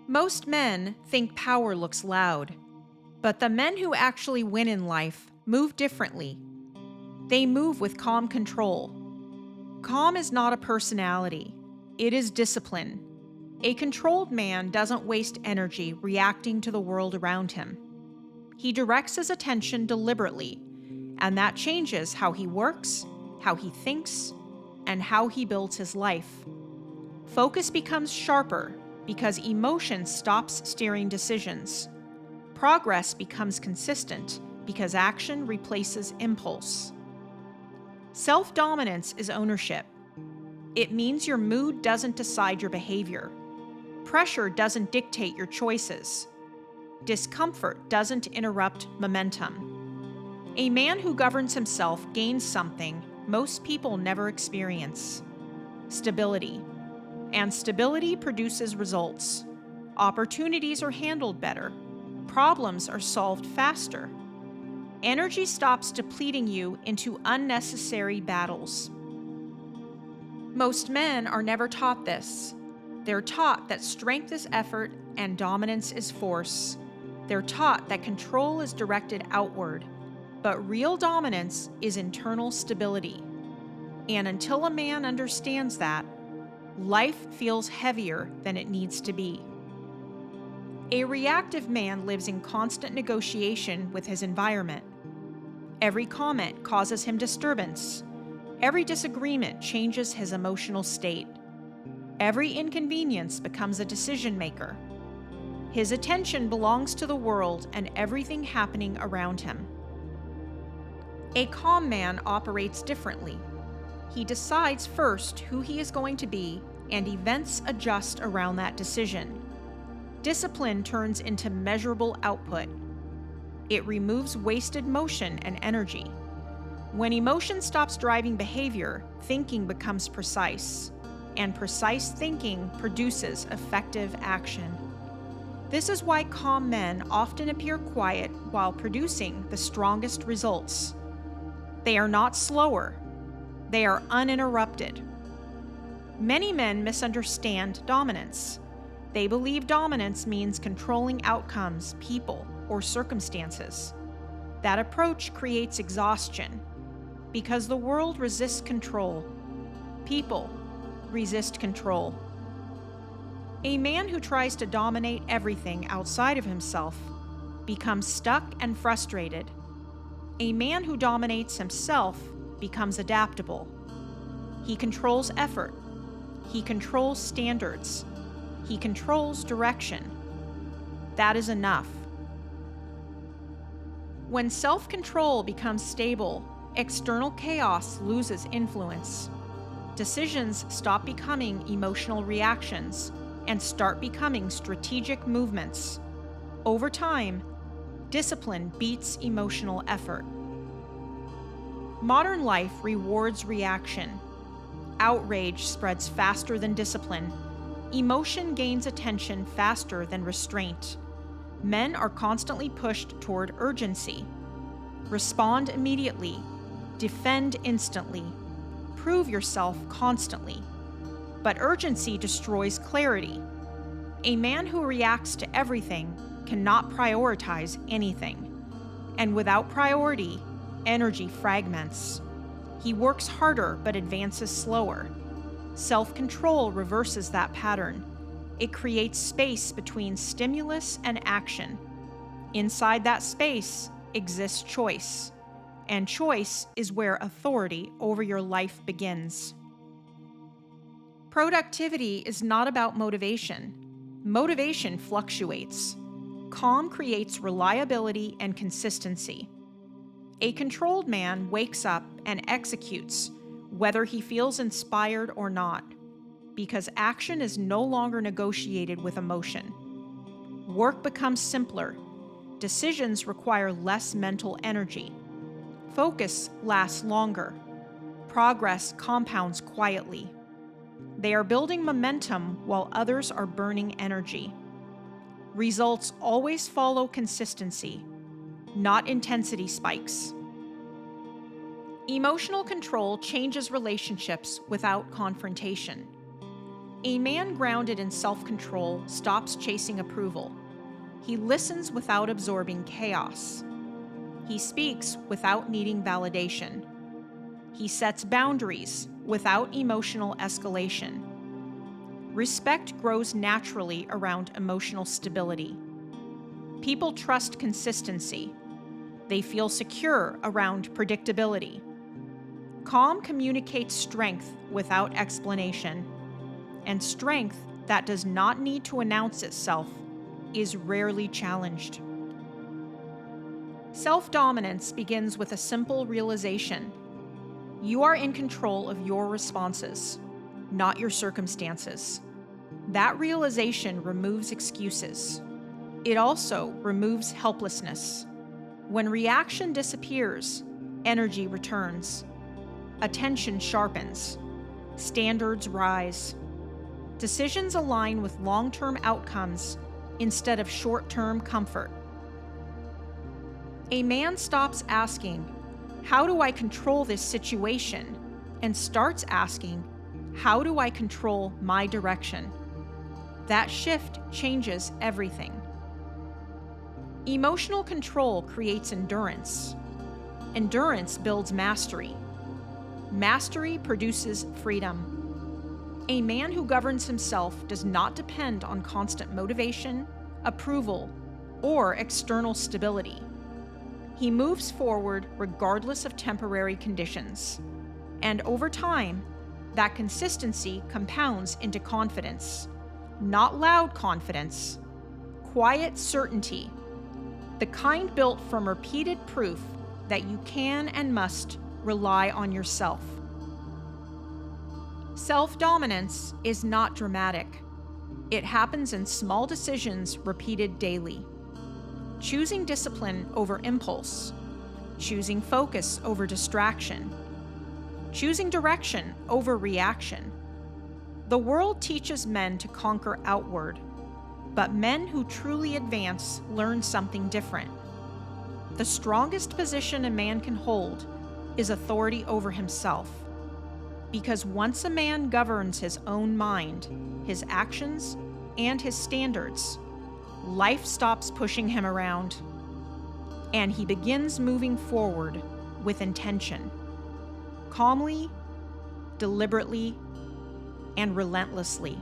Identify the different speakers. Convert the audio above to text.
Speaker 1: Most men think power looks loud, but the men who actually win in life move differently. They move with calm control. Calm is not a personality, it is discipline. A controlled man doesn't waste energy reacting to the world around him. He directs his attention deliberately, and that changes how he works, how he thinks, and how he builds his life. Focus becomes sharper because emotion stops steering decisions. Progress becomes consistent because action replaces impulse. Self-dominance is ownership. It means your mood doesn't decide your behavior. Pressure doesn't dictate your choices. Discomfort doesn't interrupt momentum. A man who governs himself gains something most people never experience: stability. And stability produces results. Opportunities are handled better. Problems are solved faster. Energy stops depleting you into unnecessary battles. Most men are never taught this. They're taught that strength is effort and dominance is force. They're taught that control is directed outward, but real dominance is internal stability. And until a man understands that, life feels heavier than it needs to be. A reactive man lives in constant negotiation with his environment. Every comment causes him disturbance. Every disagreement changes his emotional state. Every inconvenience becomes a decision maker. His attention belongs to the world and everything happening around him. A calm man operates differently. He decides first who he is going to be, and events adjust around that decision. Discipline turns into measurable output. It removes wasted motion and energy. When emotion stops driving behavior, thinking becomes precise, and precise thinking produces effective action. This is why calm men often appear quiet while producing the strongest results. They are not slower. They are uninterrupted. Many men misunderstand dominance. They believe dominance means controlling outcomes, people, or circumstances. That approach creates exhaustion because the world resists control. People resist control. A man who tries to dominate everything outside of himself becomes stuck and frustrated. A man who dominates himself becomes adaptable. He controls effort. He controls standards. He controls direction. That is enough. When self-control becomes stable, external chaos loses influence. Decisions stop becoming emotional reactions and start becoming strategic movements. Over time, discipline beats emotional effort. Modern life rewards reaction. Outrage spreads faster than discipline. Emotion gains attention faster than restraint. Men are constantly pushed toward urgency. Respond immediately. Defend instantly. Prove yourself constantly. But urgency destroys clarity. A man who reacts to everything cannot prioritize anything. And without priority, energy fragments. He works harder but advances slower. Self-control reverses that pattern. It creates space between stimulus and action. Inside that space exists choice. And choice is where authority over your life begins. Productivity is not about motivation. Motivation fluctuates. Calm creates reliability and consistency. A controlled man wakes up and executes, whether he feels inspired or not, because action is no longer negotiated with emotion. Work becomes simpler. Decisions require less mental energy. Focus lasts longer. Progress compounds quietly. They are building momentum while others are burning energy. Results always follow consistency, not intensity spikes. Emotional control changes relationships without confrontation. A man grounded in self-control stops chasing approval. He listens without absorbing chaos. He speaks without needing validation. He sets boundaries without emotional escalation. Respect grows naturally around emotional stability. People trust consistency. They feel secure around predictability. Calm communicates strength without explanation, and strength that does not need to announce itself is rarely challenged. Self-dominance begins with a simple realization. You are in control of your responses, not your circumstances. That realization removes excuses. It also removes helplessness. When reaction disappears, energy returns. Attention sharpens. Standards rise. Decisions align with long-term outcomes instead of short-term comfort. A man stops asking, "How do I control this situation?" and starts asking, "How do I control my direction?" That shift changes everything. Emotional control creates endurance. Endurance builds mastery. Mastery produces freedom. A man who governs himself does not depend on constant motivation, approval, or external stability. He moves forward regardless of temporary conditions. And over time, that consistency compounds into confidence. Not loud confidence, quiet certainty, the kind built from repeated proof that you can and must rely on yourself. Self-dominance is not dramatic. It happens in small decisions repeated daily. Choosing discipline over impulse, choosing focus over distraction, choosing direction over reaction. The world teaches men to conquer outward, but men who truly advance learn something different. The strongest position a man can hold is authority over himself. Because once a man governs his own mind, his actions, and his standards, life stops pushing him around, and he begins moving forward with intention, calmly, deliberately, and relentlessly.